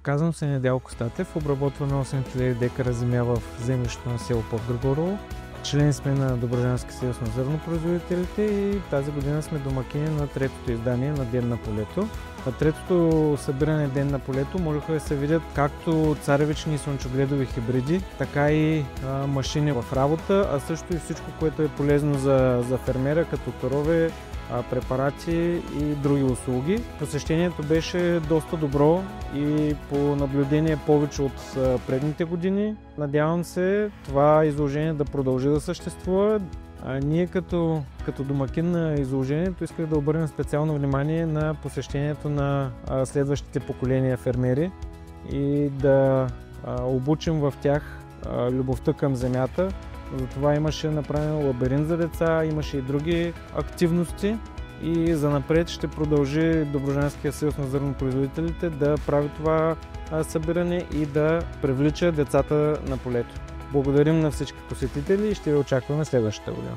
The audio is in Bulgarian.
Казвам се Недялко Статев, обработваме 8000 декара земя в землището на село Подгригорово. Член сме на Добруджански съюз на зърнопроизводителите и тази година сме домакини на третото издание на Ден на полето. На третото събиране Ден на полето можеха да се видят както царевични и слънчогледови хибриди, така и машини в работа, а също и всичко, което е полезно за фермера, като торове, препарати и други услуги. Посещението беше доста добро и по наблюдение повече от предните години. Надявам се това изложение да продължи да съществува. Ние като домакин на изложението исках да обърнем специално внимание на посещението на следващите поколения фермери и да обучим в тях любовта към земята. Затова имаше направен лабиринт за деца, имаше и други активности и занапред ще продължи Добруджанския съюз на зърнопроизводителите да прави това събиране и да привлича децата на полето. Благодарим на всички посетители и ще ви очакваме следващата година.